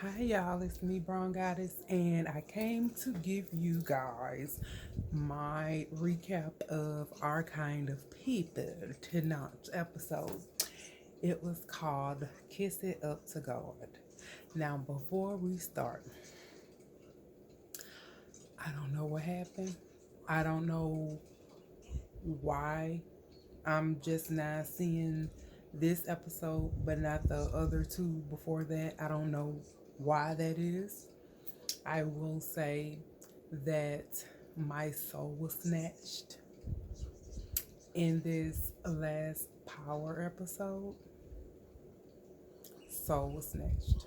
Hi y'all, it's me Brown Goddess, and I came to give you guys my recap of our kind of people tonight's episode. It was called Kiss It Up to God. Now before we start, I don't know what happened. I don't know why I'm just now seeing this episode but not the other two before that. I don't know why that is. I will say that my soul was snatched in this last Power episode. Soul was snatched.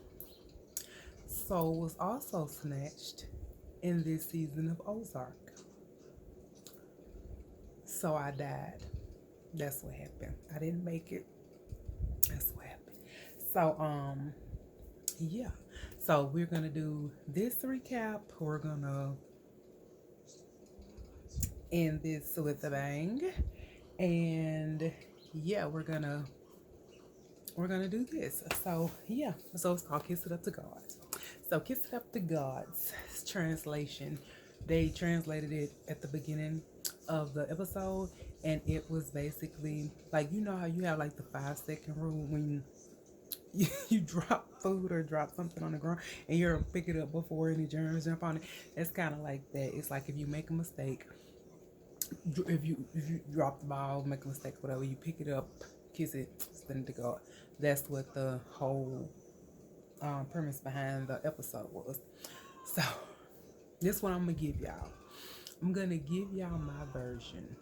Soul was also snatched in this season of Ozark. So I died. That's what happened. I didn't make it. That's what happened. So yeah. So we're gonna do this recap. We're gonna end this with a bang. And yeah, we're gonna do this. So yeah, so it's called Kiss It Up to God. So Kiss It Up to God's translation. They translated it at the beginning of the episode, and it was basically like, you know how you have like the 5 second rule when you drop food or drop something on the ground and you're pick it up before any germs jump on it. It's kind of like that. It's like if you make a mistake, if you drop the ball, make a mistake, whatever, you pick it up, kiss it, send it to God. That's what the whole premise behind the episode was. So this one I'm gonna give y'all. I'm gonna give y'all my version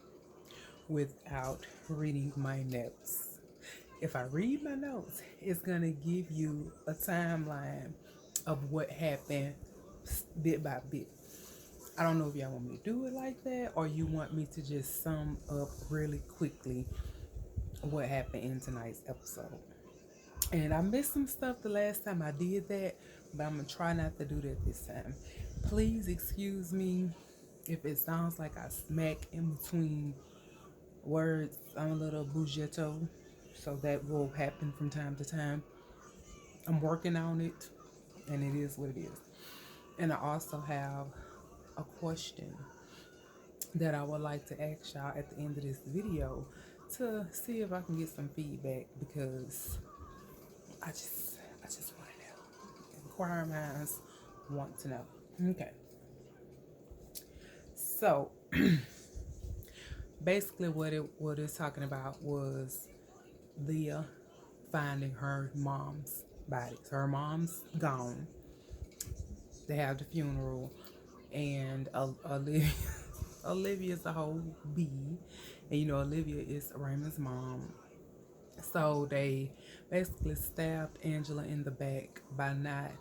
without reading my notes. If I read my notes, it's gonna give you a timeline of what happened bit by bit. I don't know if y'all want me to do it like that or you want me to just sum up really quickly what happened in tonight's episode. And I missed some stuff the last time I did that, but I'm gonna try not to do that this time. Please excuse me if it sounds like I smack in between words. I'm a little bougetto, so that will happen from time to time. I'm working on it, and it is what it is. And I also have a question that I would like to ask y'all at the end of this video to see if I can get some feedback because I just want to know. Inquiring minds want to know. Okay. So basically what it's talking about was Leah finding her mom's body. So her mom's gone. They have the funeral and Olivia Olivia's a whole bee. And you know Olivia is Raymond's mom. So they basically stabbed Angela in the back by not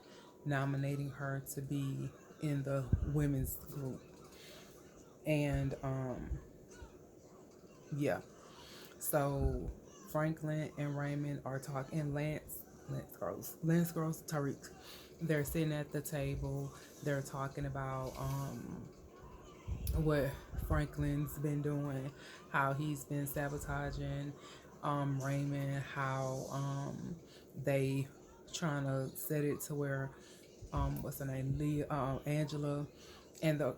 nominating her to be in the women's group. And yeah. So Franklin and Raymond are talking, and Lance Gross, Tariq. They're sitting at the table. They're talking about what Franklin's been doing, how he's been sabotaging Raymond, how they trying to set it to where what's her name, Leah, Angela, and the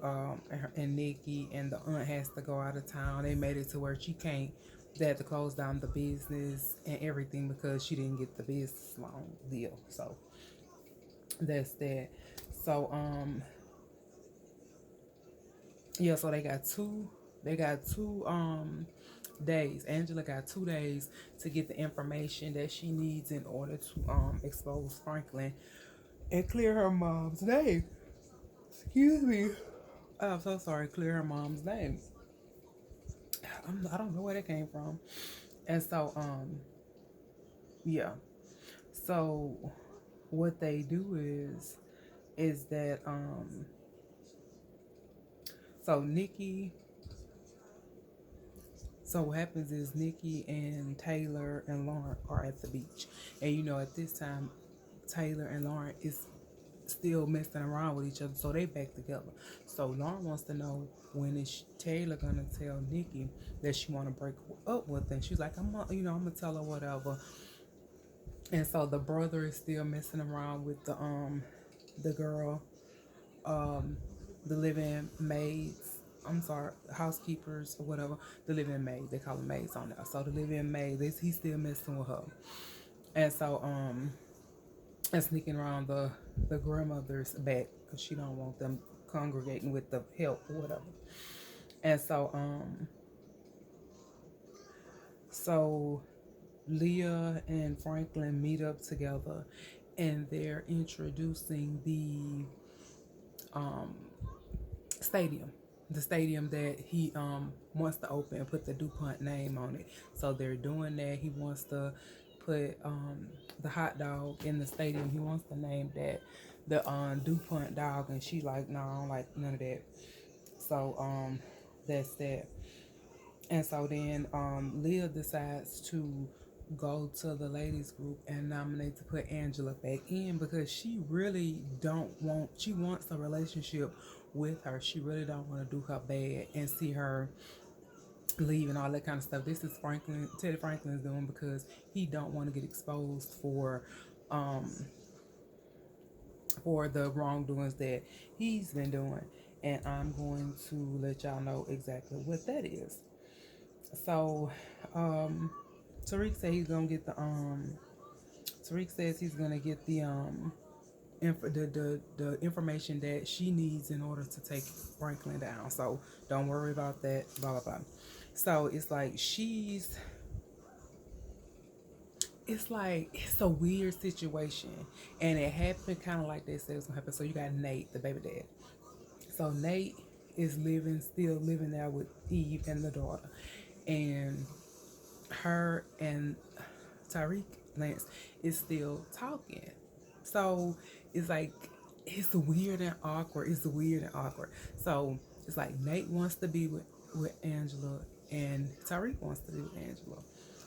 and Nikki and the aunt has to go out of town. They made it to where she can't. They had to close down the business and everything because she didn't get the business loan deal. So that's that. So yeah, so they got two days. Angela got 2 days to get the information that she needs in order to expose Franklin and clear her mom's name. Excuse me. I'm so sorry. Clear her mom's name. I don't know where that came from. And so yeah. So what they do is that so Nikki so what happens is Nikki and Taylor and Lauren are at the beach. And you know at this time Taylor and Lauren is still messing around with each other, so they back together. So Lauren wants to know when is Taylor gonna tell Nikki that she want to break up with, and she's like, I'm gonna tell her whatever. And so the brother is still messing around with the girl, um the living maids. I'm sorry, housekeepers or whatever. The living maid, they call them maids on there. So the living maid, he's still messing with her. And so and sneaking around the grandmother's back because she don't want them congregating with the help or whatever. And so Leah and Franklin meet up together, and they're introducing um, stadium, the stadium that he wants to open and put the DuPont name on it. So they're doing that. He wants to put the hot dog in the stadium. He wants to name that the DuPont dog, and she like, no, I don't like none of that. So that's that. And so then Leah decides to go to the ladies group and nominate to put Angela back in because she really don't want, she wants a relationship with her. She really don't want to do her bad and see her leave and all that kind of stuff. This is Teddy Franklin's doing because he don't want to get exposed um for the wrongdoings that he's been doing. And I'm going to let y'all know exactly what that is. So, Tariq said he's gonna get Tariq says he's gonna get the information that she needs in order to take Franklin down. So don't worry about that. Blah blah blah. So it's a weird situation, and it happened kind of like they said it was gonna happen. So you got Nate, the baby dad. So Nate is still living there with Eve and the daughter, and her and Tariq Lance is still talking. So it's like it's weird and awkward. It's weird and awkward. So it's like Nate wants to be with Angela and Tariq wants to be with Angela.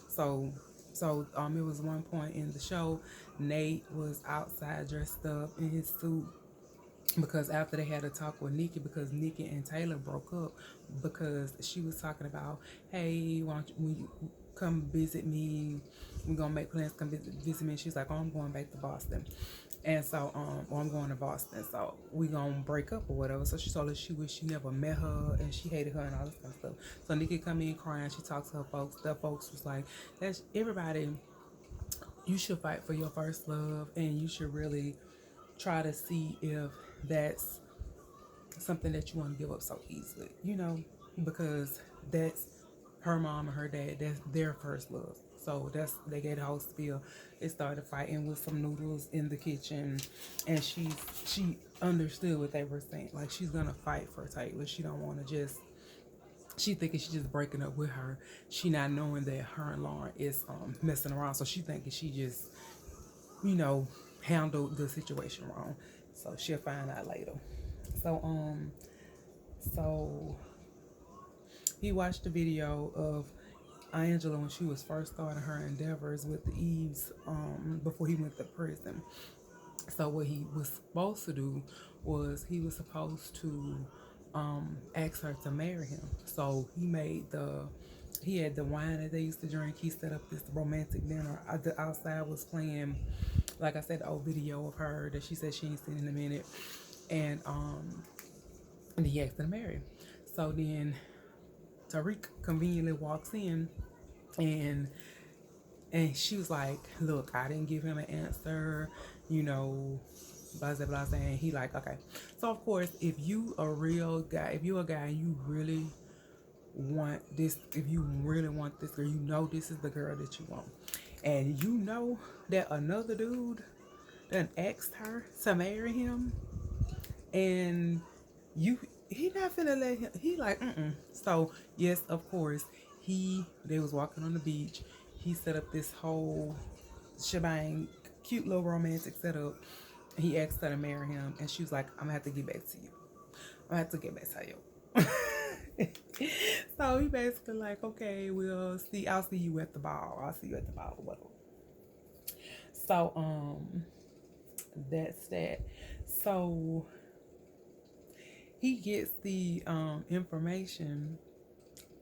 So it was one point in the show, Nate was outside dressed up in his suit because after they had a talk with Nikki, because Nikki and Taylor broke up because she was talking about, hey, why don't you come visit me? We're gonna make plans to come visit me. And she's like, oh, I'm going back to Boston. And so, I'm going to Boston. So we gonna break up or whatever. So she told her she wished she never met her and she hated her and all this kind of stuff. So Nikki come in crying. She talks to her folks. The folks was like, that's everybody. You should fight for your first love, and you should really try to see if that's something that you want to give up so easily, because that's her mom and her dad, that's their first love. So they gave the whole spiel. It started fighting with some noodles in the kitchen, and she understood what they were saying. Like, she's gonna fight for Taylor. She don't want to just. She thinking she's just breaking up with her. She not knowing that her and Lauren is messing around. So she thinking she just you know handled the situation wrong. So she'll find out later. So so he watched the video of Angela when she was first starting her endeavors with the Eves before he went to prison. So what he was supposed to do was he was supposed to ask her to marry him. So he had the wine that they used to drink. He set up this romantic dinner. The outside was playing, like I said, the old video of her that she said she ain't seen in a minute, and he asked her to marry him. So then Tariq conveniently walks in, and she was like, look, I didn't give him an answer, blah blah blah. And he like, okay. So of course, if you a real guy, if you a guy and you really want this, if you really want this girl, this is the girl that you want, and that another dude done asked her to marry him, and he not finna let him. He like, mm-mm. So yes, of course, they was walking on the beach. He set up this whole shebang, cute little romantic setup. He asked her to marry him, and she was like, I'm gonna have to get back to you. I have to get back to you. So he basically like, okay, I'll see you at the ball. I'll see you at the ball or whatever. So that's that. So he gets the information,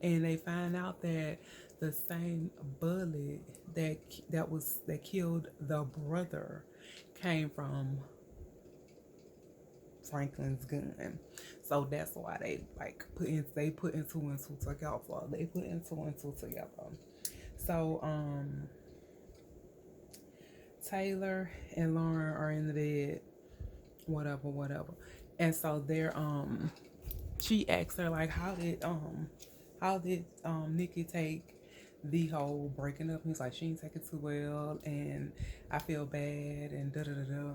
and they find out that the same bullet that killed the brother came from Franklin's gun. So that's why they like they put in two and two together. They put in two and two together. So Taylor and Lauren are in the bed, whatever. And so they're she asks her like how did Nikki take the whole breaking up? He's like, she didn't take it too well and I feel bad and da da da da.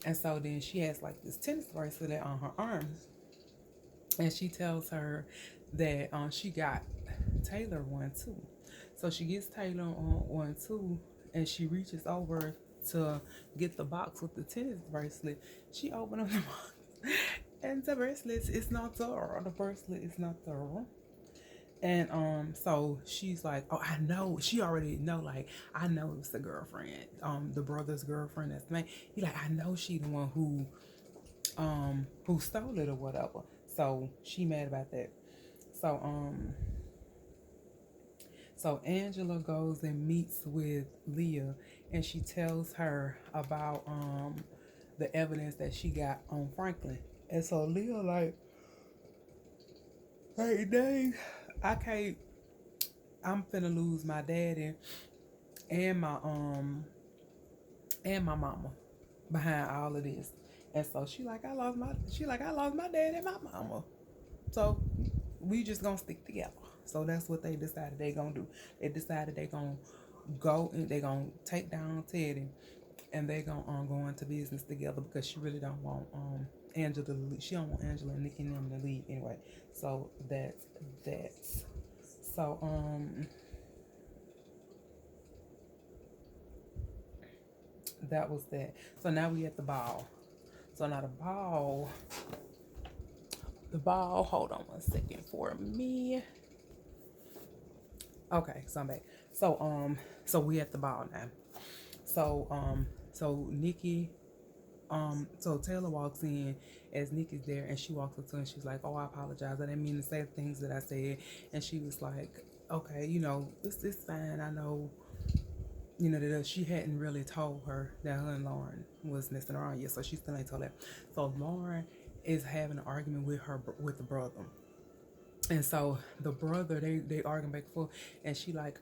And so then she has like this tennis bracelet on her arm. And she tells her that she got Taylor one too. So she gets Taylor on one too, and she reaches over to get the box with the tennis bracelet. She opened up the box, and the bracelet is not there. The bracelet is not there. And so she's like, oh, I know. She already know, like, I know it's the girlfriend, the brother's girlfriend. That's the man. He like, I know she the one who stole it or whatever. So she mad about that. So Angela goes and meets with Leah, and she tells her about the evidence that she got on Franklin. And so Leah like, hey dang, I can't. I'm finna lose my daddy and my mama behind all of this. And so she like, I lost my dad and my mama. So we just gonna stick together. So that's what they decided they gonna do. They decided they gonna go and they gonna take down Teddy, and they gonna go into business together because she really don't want Angela to leave. She don't want Angela and Nikki and them to leave anyway. So that's that. So that was that. So now we at the ball. So now the ball, hold on one second for me. Okay, so I'm back. So we at the ball now. So Nikki, so Taylor walks in as Nikki's there, and she walks up to her and she's like, oh, I apologize. I didn't mean to say the things that I said. And she was like, okay, it's fine. I know, that she hadn't really told her that her and Lauren was messing around yet, so she still ain't told her. So Lauren is having an argument with the brother. And so the brother, they arguing back and forth, and she like,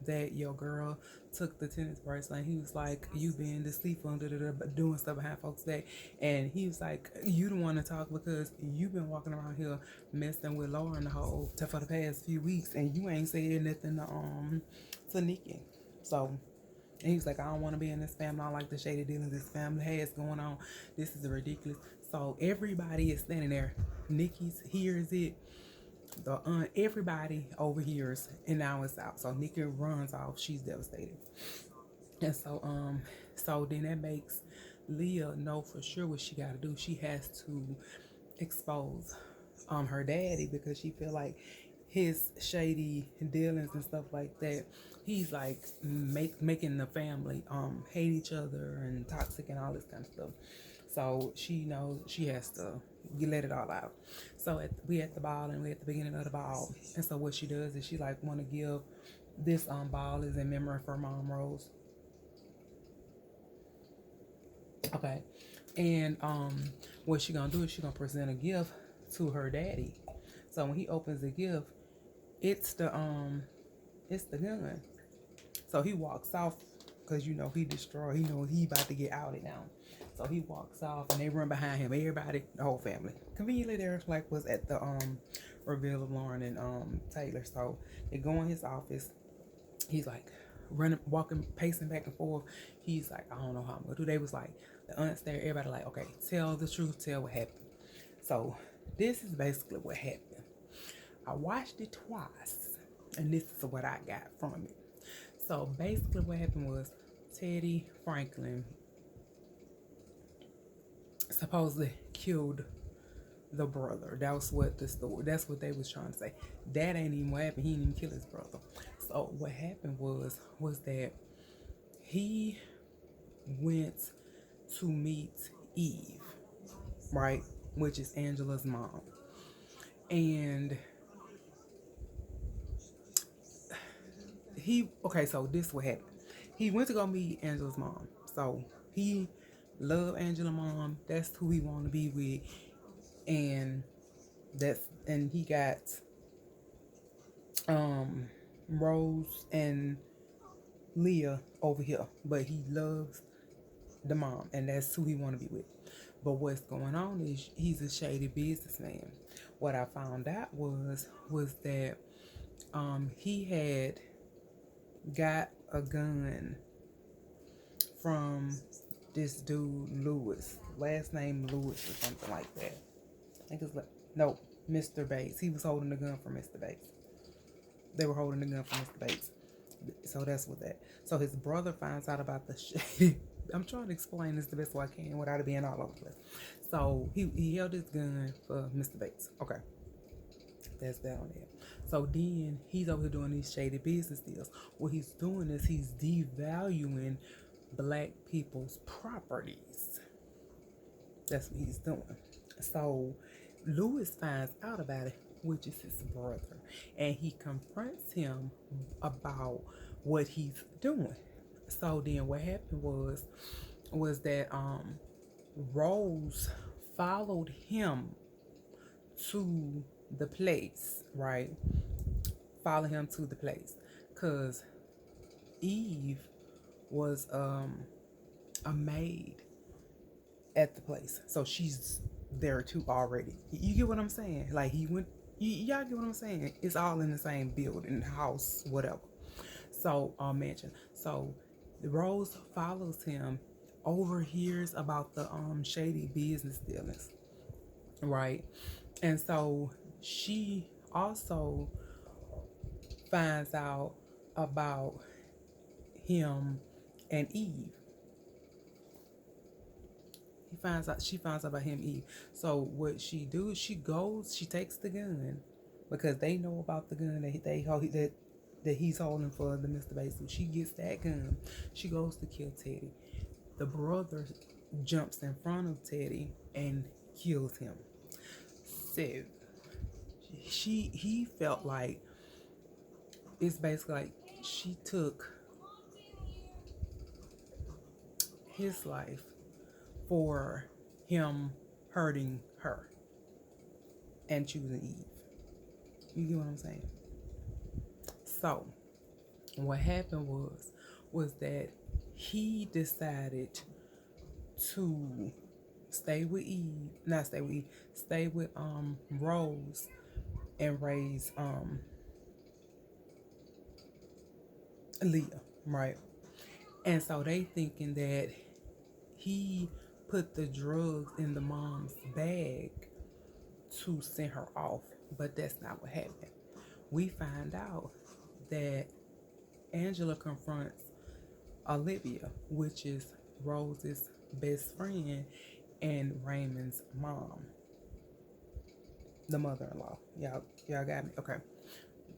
that your girl took the tennis bracelet. And he was like, you being deceitful and doing stuff behind folks' back. And he was like, you don't want to talk because you've been walking around here messing with Lauren for the past few weeks, and you ain't said nothing to Nikki. So, and he was like, I don't want to be in this family. I don't like the shady dealings this family has going on. This is ridiculous. So everybody is standing there. Nikki hears it. Everybody overhears, and now it's out. So Nikki runs off. She's devastated. And so then that makes Leah know for sure what she got to do. She has to expose her daddy, because she feel like his shady dealings and stuff like that, he's like making the family hate each other and toxic and all this kind of stuff. So she knows she has to let it all out. So we at the ball, and we at the beginning of the ball. And so what she does is she like want to give this ball is in memory for Mom Rose. Okay. And what she gonna do is she gonna present a gift to her daddy. So when he opens the gift, it's the gun. So he walks off because he destroyed. He about to get outed now. So he walks off, and they run behind him. Everybody, the whole family. Conveniently, there like was at the reveal of Lauren and Taylor. So they go in his office. He's like running, walking, pacing back and forth. He's like, I don't know how I'm gonna do. They was like, the aunts there. Everybody like, okay, tell the truth. Tell what happened. So this is basically what happened. I watched it twice, and this is what I got from it. So basically what happened was Teddy Franklin supposedly killed the brother. That's what they was trying to say. That ain't even what happened. He didn't even kill his brother. So what happened was that he went to meet Eve, right? Which is Angela's mom. And So this what happened. He went to go meet Angela's mom. So he loved Angela's mom. That's who he wanted to be with. And he got um Rose and Leah over here. But he loves the mom, and that's who he want to be with. But what's going on is he's a shady businessman. What I found out was that he had got a gun from this dude Lewis, last name Lewis or something like that. I think it's like no, Mr. Bates. He was holding the gun for Mr. Bates. They were holding the gun for Mr. Bates. So that's what that. So his brother finds out about the shady. I'm trying to explain this the best way I can without it being all over the place. So he held his gun for Mr. Bates. Okay, that's down there. So then he's over here doing these shady business deals. What he's doing is he's devaluing black people's properties. That's what he's doing. So Lewis finds out about it, which is his brother, and he confronts him about what he's doing. So then what happened was that Rose followed him to the place, right? Follow him to the place, cause Eve was a maid at the place, so she's there too already. You get what I'm saying? Like he went. Y'all get what I'm saying? It's all in the same building, house, whatever. So mansion. So Rose follows him, overhears about the shady business dealings, right? And so she also finds out about him and Eve. She finds out about him, Eve. So what she do is she takes the gun because they know about the gun that he's holding for the Mr. Bates. So she gets that gun. She goes to kill Teddy. The brother jumps in front of Teddy and kills him. So he felt like it's basically like she took his life for him hurting her and choosing Eve. You get what I'm saying? So what happened was that he decided to stay with Rose and raise Leah, right? And so they thinking that he put the drugs in the mom's bag to send her off, but that's not what happened. We find out that Angela confronts Olivia, which is Rose's best friend and Raymond's mom, the mother-in-law. Y'all got me? Okay. I'm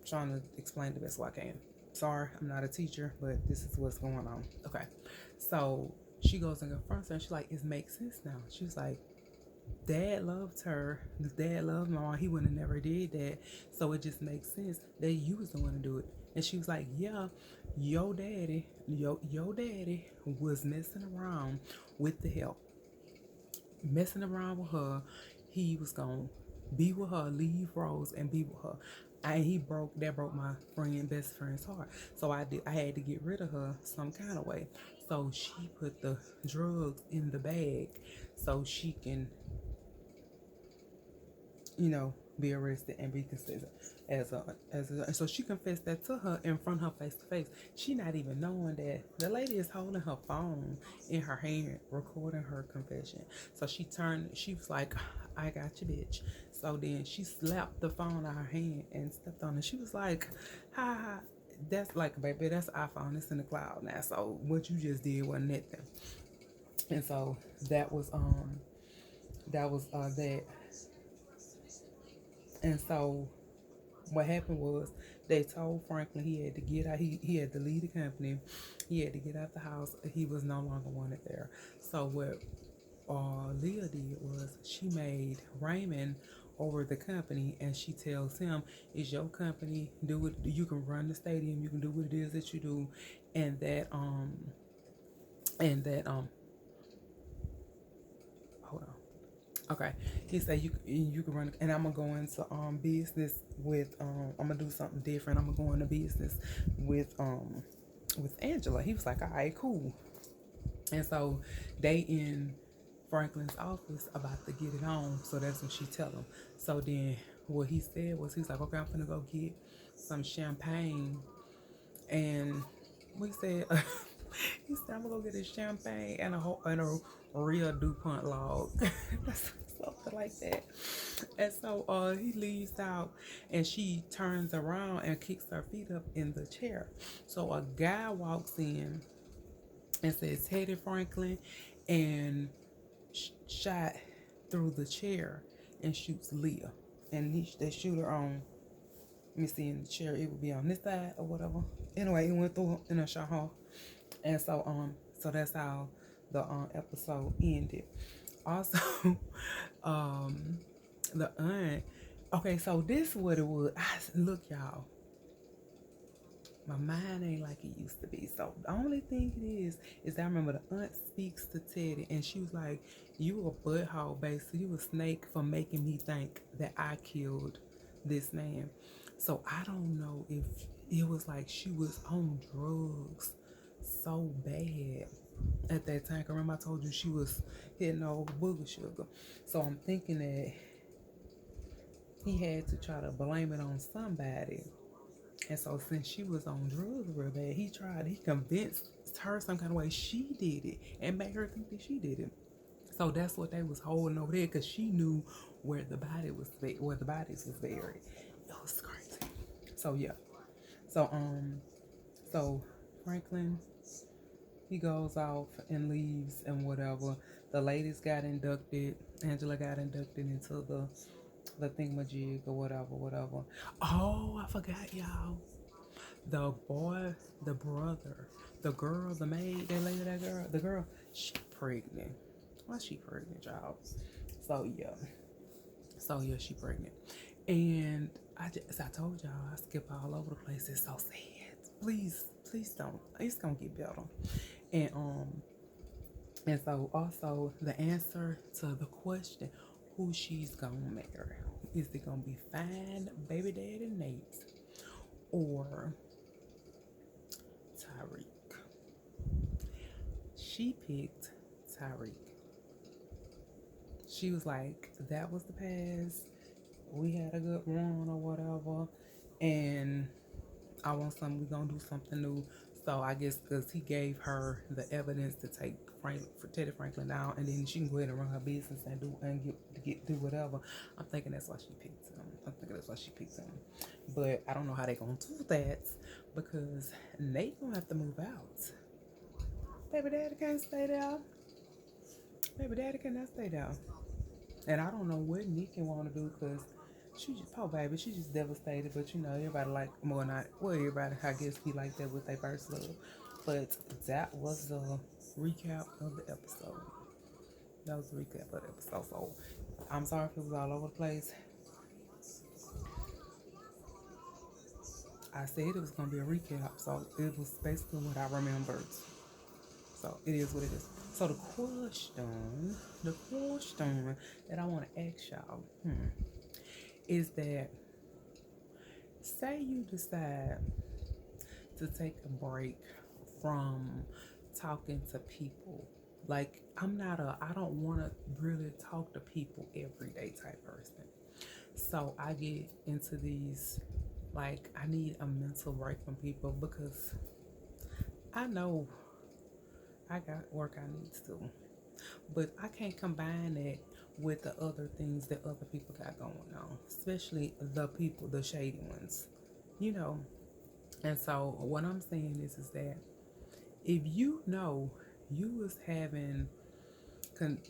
trying to explain the best way I can. Sorry, I'm not a teacher, but this is what's going on. Okay. So she goes and confronts her, and she's like, it makes sense now. She was like, Dad loved her. Dad loved Mama. He would have never did that. So it just makes sense that you was the one to do it. And she was like, yeah, your daddy was messing around with the help. Messing around with her. He was going to be with her, leave Rose and be with her. And that broke my best friend's heart. So I had to get rid of her some kind of way. So she put the drugs in the bag so she can, be arrested and be considered and so she confessed that to her in front of her face to face. She not even knowing that the lady is holding her phone in her hand, recording her confession. So she was like, I got you, bitch. So then she slapped the phone out of her hand and stepped on it. She was like, ha, that's like, baby, that's an iPhone. It's in the cloud now. So what you just did wasn't nothing. And so that was that. And so what happened was they told Franklin he had to get out. He had to leave the company. He had to get out the house. He was no longer wanted there. So what Leah did was she made Raymond over the company, and she tells him, "It's your company. Do it. You can run the stadium. You can do what it is that you do," and that hold on. Okay, he said you can run, and I'm gonna go into business with I'm gonna do something different. I'm gonna go into business with Angela. He was like, all right, cool. And so they in Franklin's office about to get it on. So that's when she tell him. So then what he said was, he's like, okay, I'm gonna go get some champagne. And we said, he said, I'm gonna go get a champagne and a real DuPont log. Something like that. And so he leaves out, and she turns around and kicks her feet up in the chair. So a guy walks in and says, Teddy Franklin, and shot through the chair and shoots Leah. And they shoot her on, let me see, in the chair, it would be on this side or whatever. Anyway, he went through and shot her. And so that's how the episode ended. Also, the aunt. Okay, so this is what it was. Look, y'all. My mind ain't like it used to be. So the only thing it is I remember the aunt speaks to Teddy, and she was like, "You a butthole, basically. You a snake for making me think that I killed this man." So I don't know if it was like she was on drugs so bad at that time. I remember I told you she was hitting over booger sugar. So I'm thinking that he had to try to blame it on somebody. And so since she was on drugs real bad, he convinced her some kind of way she did it and made her think that she did it. So that's what they was holding over there, because she knew where the bodies was buried. It was crazy. So yeah. So so Franklin, he goes off and leaves and whatever. The ladies got inducted. Angela got inducted into the thingamajig or whatever. Oh, I forgot, y'all. The boy, the brother, the girl, the maid, the girl, she pregnant. Why she pregnant, y'all? So yeah, she pregnant. And as I told y'all, I skip all over the place. It's so sad. Please don't. It's gonna get better. And so also the answer to the question, who she's gonna marry. Is it gonna be fine baby daddy Nate or Tyreek? She picked Tyreek. She was like, that was the past. We had a good run or whatever. And I want something, we're gonna do something new. So I guess because he gave her the evidence to take Teddy Franklin down, and then she can go ahead and run her business and do whatever. I'm thinking that's why she picked him. But I don't know how they gonna do that, because Nate gonna have to move out. Baby daddy can't stay there. Baby daddy cannot stay there. And I don't know what Nikki want to do, because she just, poor baby, she just devastated. But you know, everybody like, more not, well, everybody, I guess, be like that with their first love. But that was the recap of the episode. That was the recap of the episode. So I'm sorry if it was all over the place. I said it was going to be a recap, so it was basically what I remembered. So it is what it is. So the question that I want to ask y'all is that, say you decide to take a break from talking to people. Like, I don't want to really talk to people every day type person. So I get into these, like, I need a mental break from people, because I know I got work I need to do. But I can't combine that with the other things that other people got going on, especially the shady ones, you know. And so what I'm saying is that if you know you was having,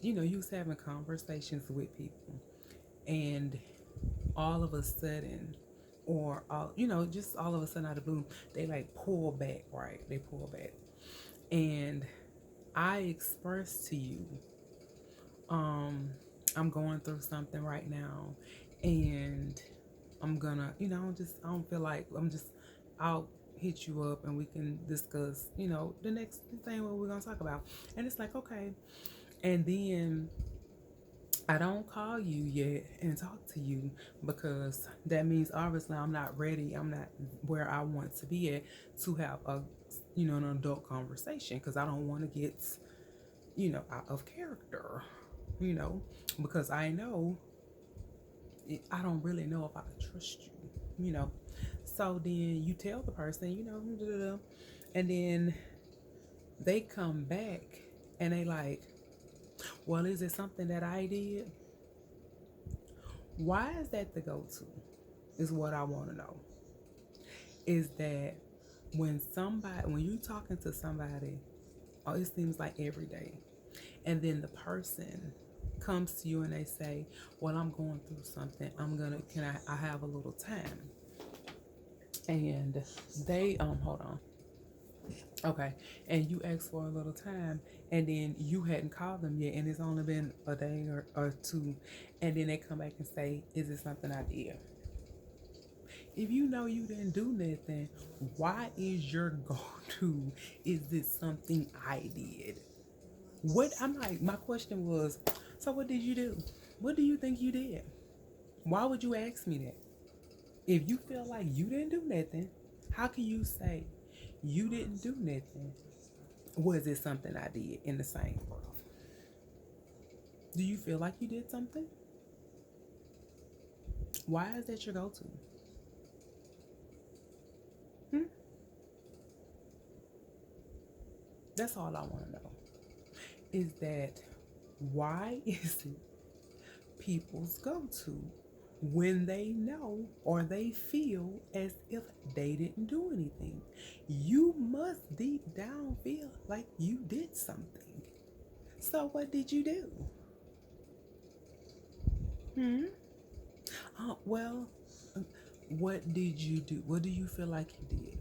you was having conversations with people, and all of a sudden, or all, just all of a sudden out of the blue, they like pull back, right? They pull back, and I express to you, I'm going through something right now, and I'm gonna, I don't feel like I'll hit you up and we can discuss, the next thing what we're gonna talk about. And it's like, okay. And then I don't call you yet and talk to you because that means obviously I'm not ready. I'm not where I want to be at to have an adult conversation because I don't want to get, out of character, you know, because I know I don't really know if I can trust you. So then you tell the person, and then they come back and they like, well, is it something that I did? Why is that the go-to? Is what I want to know. Is that when you talking to somebody, oh, it seems like every day, and then the person comes to you and they say, well, I'm going through something. I have a little time. And they, hold on. Okay. And you ask for a little time and then you hadn't called them yet and it's only been a day or two. And then they come back and say, is it something I did? If you know you didn't do nothing, why is your go-to, is this something I did? My question was, so what did you do? What do you think you did? Why would you ask me that? If you feel like you didn't do nothing, how can you say you didn't do nothing? Was it something I did in the same breath? Do you feel like you did something? Why is that your go-to? That's all I want to know. Is that why is it people's go-to when they know or they feel as if they didn't do anything? You must deep down feel like you did something. So what did you do? Well, what did you do? What do you feel like you did?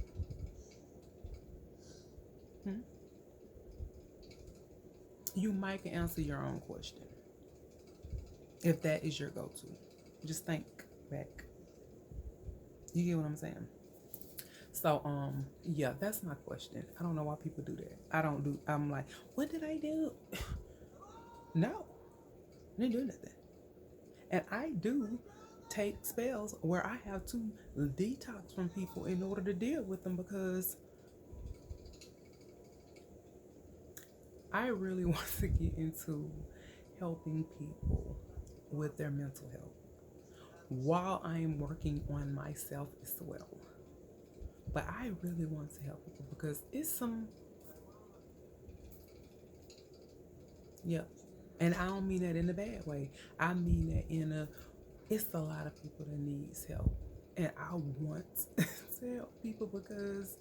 You might can answer your own question if that is your go-to. Just think back. You get what I'm saying? So, yeah, that's my question. I don't know why people do that. I'm like, what did I do? No, I didn't do nothing. And I do take spells where I have to detox from people in order to deal with them because I really want to get into helping people with their mental health while I am working on myself as well. But I really want to help people because yeah. And I don't mean that in a bad way. I mean that it's a lot of people that needs help. And I want to help people because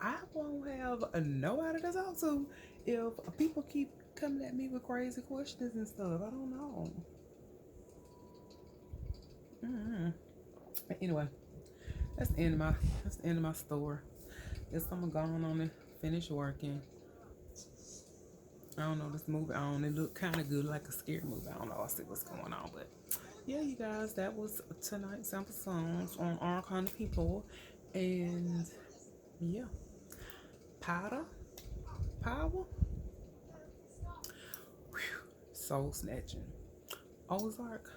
I won't have nobody to talk to if people keep coming at me with crazy questions and stuff. I don't know. But anyway, that's the end of my store. Guess I'm going on and finish working. I don't know this movie. It looked kind of good, like a scary movie. I don't know. I'll see what's going on, but yeah, you guys, that was tonight's sample songs on Our Kind of People, and yeah, powder, power, soul snatching, Ozark,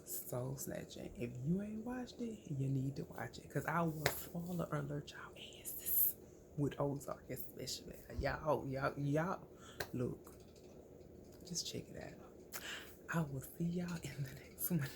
soul snatching. If you ain't watched it, you need to watch it because I will spoiler alert y'all asses with Ozark especially. Y'all, look, just check it out. I will see y'all in the next one.